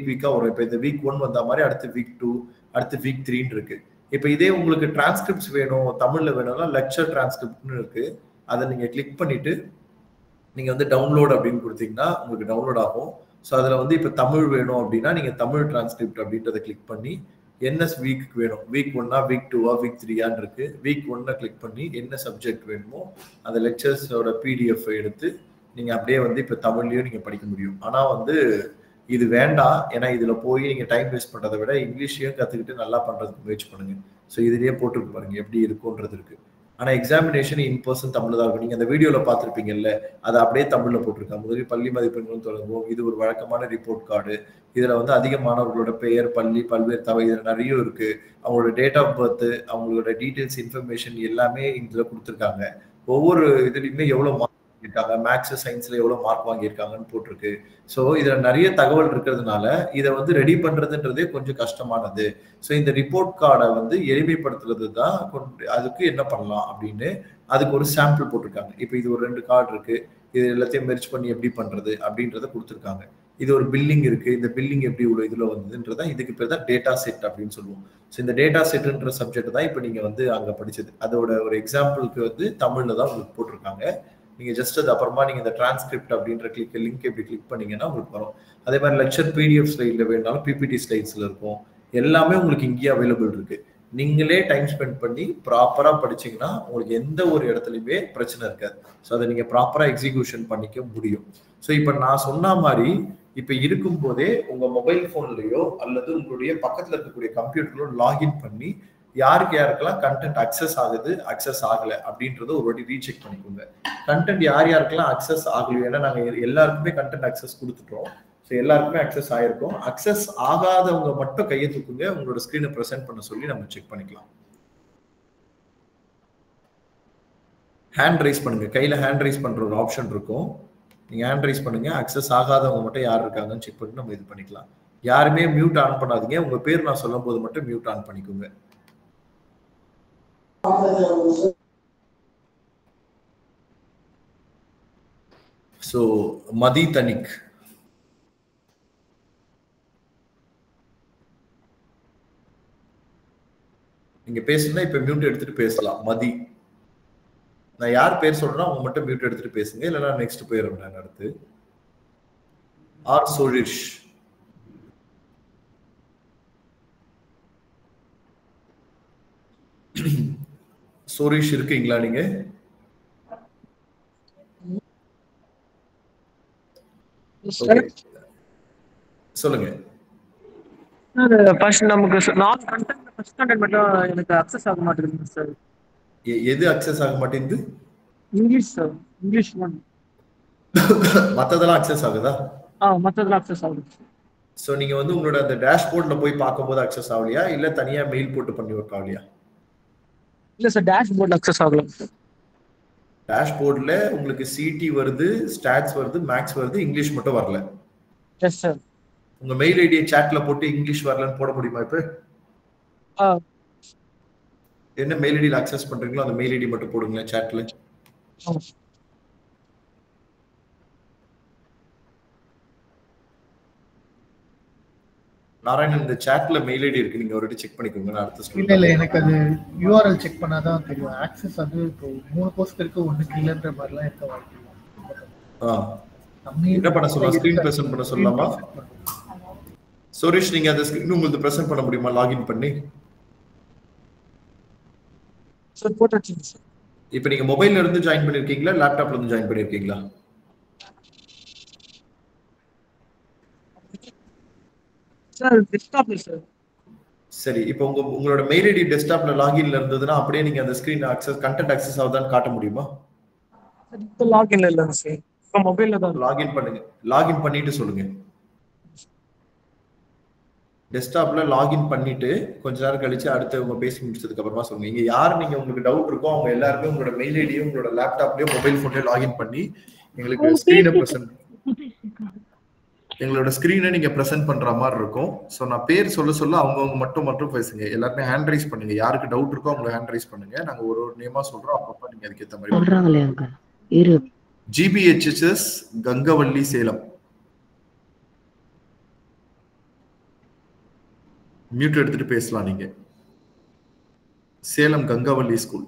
வீக்கா வரும். இப்போ இந்த வீக் 1 வந்த மாதிரி அடுத்து வீக் 2, அடுத்து வீக் 3 இருக்கு. இப்போ இதே உங்களுக்கு டிரான்ஸ்கிரிப்ட்ஸ் வேணும், தமிழ்ல வேணும்னா லெக்சர் டிரான்ஸ்கிரிப்ட்னு இருக்கு. அதை நீங்க கிளிக் பண்ணிட்டு நீங்க வந்து டவுன்லோட் அப்படின்னு கொடுத்தீங்கன்னா உங்களுக்கு டவுன்லோட் ஆகும். ஸோ அதில் வந்து இப்போ தமிழ் வேணும் அப்படின்னா நீங்க தமிழ் டிரான்ஸ்கிரிப்ட் அப்படின்றத கிளிக் பண்ணி என்ன வீக் வேணும், வீக் 1 வீக் 2 வீக் 3 இருக்கு. வீக் 1 கிளிக் பண்ணி என்ன சப்ஜெக்ட் வேணுமோ அந்த லெக்சர்ஸோட பிடிஎஃப் எடுத்து நீங்க அப்படியே வந்து இப்ப தமிழ்லயும் நீங்க படிக்க முடியும். ஆனா வந்து இது வேண்டாம். ஏன்னா இதுல போய் நீங்க டைம் வேஸ்ட் பண்றதை விட இங்கிலீஷையும் கத்துக்கிட்டு நல்லா பண்றதுக்கு முயற்சி பண்ணுங்க. ஸோ இதுலயே போட்டுருக்கு பாருங்க எப்படி இருக்கும்ன்றது இருக்கு. ஆனா எக்ஸாமினேஷன் இன் பர்சன் தமிழ் தான் இருக்கும். நீங்க அந்த வீடியோல பார்த்திருப்பீங்கல்ல, அதை அப்படியே தமிழ்ல போட்டிருக்காங்க. முதலில் பள்ளி மதிப்பெண்களும் தொடங்கும். இது ஒரு வழக்கமான ரிப்போர்ட் கார்டு. இதுல வந்து அதிக மாணவர்களோட பெயர், பள்ளி, பல்வேறு தகவல் இதுல நிறைய இருக்கு. அவங்களோட டேட் ஆஃப் பர்த், அவங்களோட டீடைல்ஸ் இன்ஃபர்மேஷன் எல்லாமே இதுல கொடுத்துருக்காங்க. ஒவ்வொரு இதுலயுமே எவ்வளவு மார்க் வாங்கியிருக்காங்க, மேக்ஸ் சயின்ஸ்ல எவ்வளவு மார்க் வாங்கியிருக்காங்கன்னு போட்டிருக்கு. ஸோ இதுல நிறைய தகவல் இருக்கிறதுனால இதை வந்து ரெடி பண்றதுன்றதே கொஞ்சம் கஷ்டமானது. ஸோ இந்த ரிப்போர்ட் கார்டை வந்து எளிமைப்படுத்துறது தான் அதுக்கு என்ன பண்ணலாம் அப்படின்னு அதுக்கு ஒரு சாம்பிள் போட்டிருக்காங்க. இப்போ இது ஒரு 2 கார்டு இருக்கு, இது எல்லாத்தையும் மெர்ஜ் பண்ணி எப்படி பண்றது அப்படின்றத கொடுத்துருக்காங்க. இது ஒரு பில்லிங் இருக்கு, இந்த பில்லிங் எப்படி இவ்வளவு இதுல வந்ததுன்றதா இதுக்கு பேர் தான் டேட்டா செட் அப்படின்னு சொல்லுவோம். ஸோ இந்த டேட்டா செட்ன்ற சப்ஜெக்ட் தான் இப்போ நீங்க வந்து அங்க படிச்சது. அதோட ஒரு எக்ஸாம்பிளுக்கு வந்து தமிழ்ல தான் உங்களுக்கு போட்டிருக்காங்க. நீங்க ஜஸ்ட் அது அப்புறமா நீங்க இந்த டிரான்ஸ்கிரிப்ட் அப்படின்ற லிங்க் எப்படி கிளிக் பண்ணீங்கன்னா உங்களுக்கு வரும். அதே மாதிரி லெக்சர் பிடிஎஃப் ஸ்லைட்ல வேணாலும் பிபிடி ஸ்லைட்ஸ்ல இருக்கும். எல்லாமே உங்களுக்கு இங்கேயே அவைலபிள் இருக்கு. நீங்களே டைம் ஸ்பெண்ட் பண்ணி ப்ராப்பரா படிச்சீங்கன்னா உங்களுக்கு எந்த ஒரு இடத்துலயுமே பிரச்சனை இருக்காது. ஸோ அதை நீங்க ப்ராப்பரா எக்ஸிகியூஷன் பண்ணிக்க முடியும். ஸோ இப்போ நான் சொன்ன மாதிரி இப்ப இருக்கும் போதே உங்க மொபைல் போன்லயோ அல்லது உங்களுடைய பக்கத்துல இருக்கக்கூடிய கம்ப்யூட்டர்லோ லாகின் பண்ணி யாருக்கு யாருக்கெல்லாம் கண்டென்ட் அக்சஸ் ஆகுது, அக்சஸ் ஆகல அப்படின்றத ஒரு வாட்டி ரீசெக் பண்ணிக்கோங்க. கண்டென்ட் யார் யாருக்கெல்லாம் அக்சஸ் ஆகலையோ, ஏன்னா நாங்க எல்லாருக்குமே கண்டென்ட் அக்சஸ் கொடுத்துட்டோம். ஸோ எல்லாருக்குமே அக்சஸ் ஆயிருக்கும். அக்சஸ் ஆகாதவங்க மட்டும் கையை தூக்குங்க. உங்களோட ஸ்கிரீனை ப்ரெசென்ட் பண்ண சொல்லி நம்ம செக் பண்ணிக்கலாம். ஹேண்ட் ரைஸ் பண்ணுங்க. கையில ஹேண்ட் ரைஸ் பண்ற ஒரு ஆப்ஷன் இருக்கும். நீங்க ஹேண்ட் ரைஸ் பண்ணுங்க. அக்சஸ் ஆகாதவங்க மட்டும் யார் இருக்காங்கன்னு செக் பண்ணி நம்ம இது பண்ணிக்கலாம். யாருமே மியூட் ஆன் பண்ணாதீங்க. உங்க பேர் நான் சொல்லும் போது மட்டும் மியூட் ஆன் பண்ணிக்கோங்க. ஸோ மதி தனிக், நீங்க பேசுனா இப்ப மியூட் எடுத்துட்டு பேசலாம். மதி, நான் யார் பேர் சொல்றேன்னா அவங்க மட்டும் மியூட் எடுத்துட்டு பேசுங்க, இல்லைன்னா நெக்ஸ்ட் போயிடும். நான் அடுத்து ஆர் சோரிஷ், சோரிஷ் இருக்கீங்களா நீங்க? சொல்லுங்க. ஃபர்ஸ்ட் நமக்கு நான் கண்டென்ட் ஃபர்ஸ்ட் கண்டென்ட் மட்டும் எனக்கு அக்சஸ் ஆக மாட்டேங்குது சார். எது அக்சஸ் ஆக மாட்டேங்குது? English sir, English one. மத்ததெல்லாம் அக்சஸ் ஆகுதா? மத்ததெல்லாம் அக்சஸ் ஆகுது. சோ நீங்க வந்து உங்களோட அந்த டேஷ்போர்ட்ல போய் பார்க்கும்போது அக்சஸ் ஆகலையா, இல்ல தனியா மெயில் போட்டு பண்ணி ஒர்க் ஆகலையா? இல்ல சார், டேஷ்போர்ட்ல அக்சஸ் ஆகல. டேஷ்போர்ட்ல உங்களுக்கு சிடி வருது, ஸ்டாட்ஸ் வருது, மேக்ஸ் வருது, இங்கிலீஷ் மட்டும் வரல. Yes sir. உங்க மெயில் ஐடியை சாட்ல போட்டு இங்கிலீஷ் வரலன்னு போட முடியுமா? இப்ப என்ன மெயில் ஐடியில் அக்சஸ் பண்றீங்களோ அந்த மெயில் ஐடி மட்டும் போடுங்க சாட்ல. நாராயணன், இந்த சாட்ல மெயில் ஐடி இருக்கு, நீங்க ஒரு செக் பண்ணிக்கோங்க. நான் அடுத்து இல்ல இல்ல, எனக்கு அது URL செக் பண்ணாதான் தெரியும். ஆக்சஸ் அது இப்போ 3 போஸ்ட் இருக்கு, ஒண்ணுக்கு இல்லன்ற மாதிரிலாம் இருக்க வாய்ப்பு. என்ன பண்ண சொல்லலாம்? ஸ்கிரீன் பிரசன்ட் பண்ண சொல்லலாமா? சோரிஷ், நீங்க அந்த ஸ்கிரீன் உங்களுக்கு பிரசன்ட் பண்ண முடியுமா லாகின் பண்ணி? சார் போட்டாச்சு சார். இப்போ நீங்க மொபைல்ல இருந்து ஜாயின் பண்ணிருக்கீங்களா, லேப்டாப்ல இருந்து ஜாயின் பண்ணிருக்கீங்களா? சார் டெஸ்க்டாப்ல சார். சரி, இப்போ உங்களோட மெயில் ஐடி டெஸ்க்டாப்ல லாகின்ல இருந்ததுன்னா அப்படியே நீங்க அந்த ஸ்கிரீன் அக்சஸ் கண்டென்ட் அக்சஸ் ஆகுதான்னு காட்ட முடியுமா? இப்போ லாகின்ல இல்ல சார், இப்போ மொபைல்ல தான். லாகின் பண்ணுங்க. லாகின் பண்ணிட்டு சொல்லுங்க. டெஸ்க்டாப்ல லாகின் பண்ணிட்டு கொஞ்ச நேரம் கழிச்சு அடுத்து உங்க பேசி முடிச்சதுக்கு அப்புறமா சொல்லுங்க. இங்க யார் நீங்க உங்களுக்கு டவுட் இருக்கோ அவங்க எல்லாருமே உங்களோட மெயில் ஐடியும் உங்களோட லேப்டாப்லயும் மொபைல் போன்லயும் லாகின் பண்ணி எங்களுக்கு ஸ்கிரீனை பிரசன்ட், எங்களோட ஸ்கிரீனை நீங்க பிரசன்ட் பண்ற மாதிரி இருக்கும். ஸோ நான் பேர் சொல்ல அவங்கவுங்க மட்டும் பேசுங்க. எல்லாருமே ஹேண்ட் ரைஸ் பண்ணுங்க. யாருக்கு டவுட் இருக்கோ அவங்களை ஹேண்ட் ரைஸ் பண்ணுங்க. நாங்க ஒரு நேமா சொல்றோம், அப்பப்ப நீங்க அதுக்கேற்ற மாதிரி. GBHS கங்கவள்ளி சேலம். மியூட் எடுத்துட்டு பேசலாம் நீங்க. சேலம் கங்கவள்ளி ஸ்கூல்.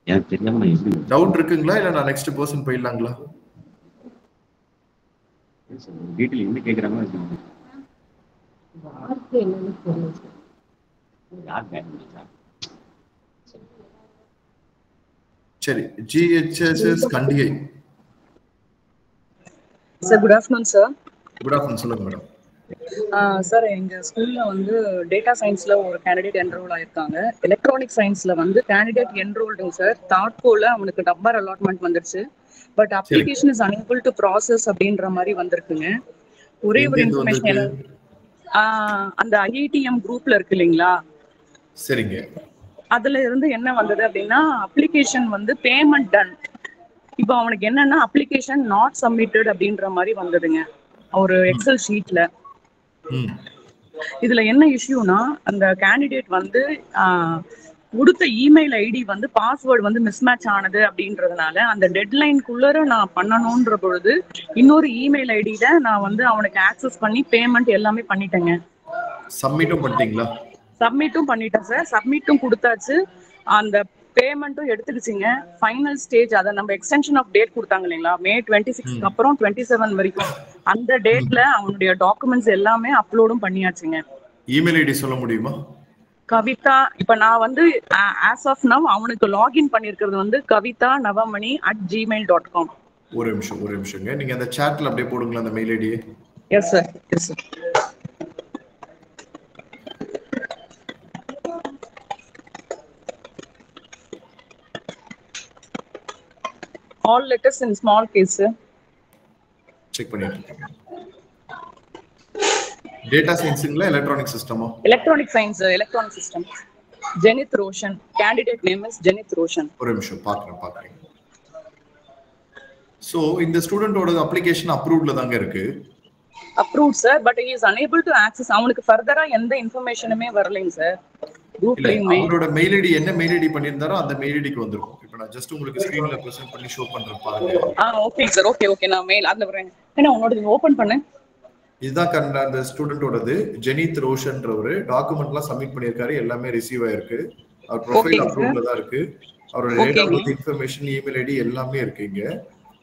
என் தெரியாம நான் எப்படி டவுட் இருக்குங்களா இல்ல நான் நெக்ஸ்ட் பர்சன் போயிடலாங்களா? டீட்டெயில் என்ன கேட்குறாங்களோ யார் கேட்க சரி, GHSS Kandigai. Sir good afternoon sir. Good afternoon, சொல்லுங்க மேடம். சார் எங்க ஸ்கூல்ல வந்து டேட்டா சயின்ஸ்ல ஒரு கேண்டிடேட் என்ரோல் ஆயிருக்காங்க. எலக்ட்ரானிக் சயின்ஸ்ல வந்து கேண்டிடேட் என்ரோல்டுங்க சார். தாட்கோல அவனுக்கு நம்பர் அலாட்மெண்ட் வந்துருச்சு. But application is unable to process அப்படின்ற மாதிரி வந்திருக்குங்க. ஒரே ஒரு இன்ஃபர்மேஷன் அந்த ஐஐடிஎம் குரூப்ல இருக்கு இல்லைங்களா? சரிங்க. அதுல இருந்து என்ன வந்தது அப்படின்னா அப்ளிகேஷன் வந்து பேமெண்ட் டன். இப்போ அவனுக்கு என்னன்னா அப்ளிகேஷன் நாட் சப்மிட்டட் அப்படின்ற மாதிரி வந்ததுங்க ஒரு எக்ஸல் ஷீட்ல. இதுல என்ன இஷ்யூனா அந்த கேண்டிடேட் வந்து கொடுத்த இமெயில் ஐடி வந்து பாஸ்வேர்டு வந்து மிஸ்மேட்ச் ஆனது அப்படின்றதுனால அந்த டெட்லைனுக்குள்ளர நான் பண்ணணும்ன்ற பொழுது இன்னொரு இமெயில் ஐடியில நான் வந்து அவனுக்கு ஆக்சஸ் பண்ணி பேமெண்ட் எல்லாமே பண்ணிட்டேங்க. சப்மிட்டும் பண்ணிட்டீங்களா? சப்மிட்டும் பண்ணிட்டேன் சார். சப்மிட்டும் கொடுத்தாச்சு. அந்த பேமெண்ட்டும் எடுத்துக்கிச்சிங்க. ஃபைனல் ஸ்டேஜ் அதை நம்ம எக்ஸ்டென்ஷன் ஆஃப் டேட் கொடுத்தாங்க இல்லைங்களா, May 26 அப்புறம் 27 வரைக்கும். அந்த டேட்ல அவனுடைய டாக்குமெண்ட்ஸ் எல்லாமே அப்லோடும் பண்ணியாச்சுங்க. இமெயில் ஐடி சொல்ல முடியுமா? கவிதா, இப்ப நான் வந்து ஆஸ் ஆஃப் நவ் அவனுக்கு லாகின் பண்ணிருக்கிறது வந்து kavitanavamani@gmail.com. ஒரு நிமிஷங்க. நீங்க அந்த சாட்ல அப்படியே போடுங்களா அந்த மெயில் ஐடியை. Yes sir, yes sir. All letters in small case. Check பண்ணிட்டு இருக்கேன். டேட்டா சயின்ஸ்ங்களா எலக்ட்ரானிக் சிஸ்டமா? Electronic science, electronic system. Jenith Roshan. Candidate name is Jenith Roshan. ஒரு நிமிஷம் பாக்குறேன். சோ இந்த ஸ்டூடெண்டோட அப்ளிகேஷன் அப்ரூவ்ட்ல தாங்க இருக்கு. Approved sir, but he is unable to access. அவனுக்கு ஃபர்தரா எந்த இன்ஃபர்மேஷனுமே வரலைங்க சார். குரூப்லயுமே அவரோட மெயில் ஐடி என்ன மெயில் ஐடி பண்ணிருந்தாரோ அந்த மெயில் ஐடிக்கு வந்திருக்கும். இப்போ நான் ஜஸ்ட் உங்களுக்கு ஸ்கிரீன்ல பிரசன்ட் பண்ணி ஷோ பண்றேன் பாருங்க. ஓகே சார், ஓகே நான் மெயில் அதுல வரேன். என்ன உன்னோட ஓபன் பண்ணேன். இதுதான் கண்ட அந்த ஸ்டூடெண்டோடது. ஜெனித் ரோஷன்றவர் டாக்குமெண்ட்லாம் சப்மிட் பண்ணிருக்காரு. எல்லாமே ரிசீவ் ஆயிருக்கு. அவர் ப்ரொஃபைல் அப்ரூவ்ல தான் இருக்கு. அவரோட date of birth information, email ID எல்லாமே இருக்கு இங்க.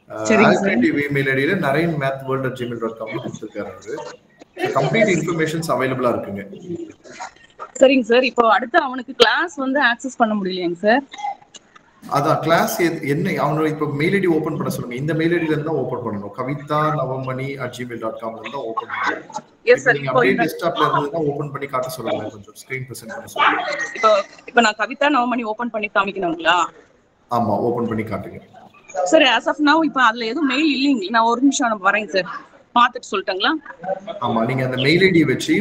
ஆல்டர்னேட்டிவ் இமெயில் ஐடியில narayanmathworld@gmail.com ல கொடுத்திருக்காரு அவரு. கம்ப்ளீட் இன்ஃபர்மேஷன்ஸ் அவைலபிளா இருக்குங்க. சரிங்க சார். இப்போ அடுத்து அவனுக்கு கிளாஸ் வந்து ஆக்சஸ் பண்ண முடியலையாங்க சார்? அதான் கிளாஸ் என்ன அவனோட இப்போ மெயில் ஐடி ஓபன் பண்ண சொல்லுங்க. இந்த மெயில் ஐடில இருந்தா ஓபன் பண்ணனும். kavitanavamani@gmail.com ல இருந்தா ஓபன் பண்ணனும். Yes sir. இப்போ அப்படியே டெஸ்க்டாப்ல இருந்தா ஓபன் பண்ணி காட்ட சொல்லுங்க. கொஞ்சம் ஸ்கிரீன் பிரசன்ட் பண்ண சொல்லுங்க. இப்போ நான் kavitanavamani ஓபன் பண்ணி காமிக்கணும்ங்களா? ஆமா, ஓபன் பண்ணி காட்டுங்க. சார் as of now இப்போ அதுல எதுவும் மெயில் இல்லைங்க. நான் ஒரு நிமிஷம் வரேன் சார், பார்த்துட்டு சொல்லட்டுங்களா? ஆமா, நீங்க அந்த மெயில் ஐடி வச்சு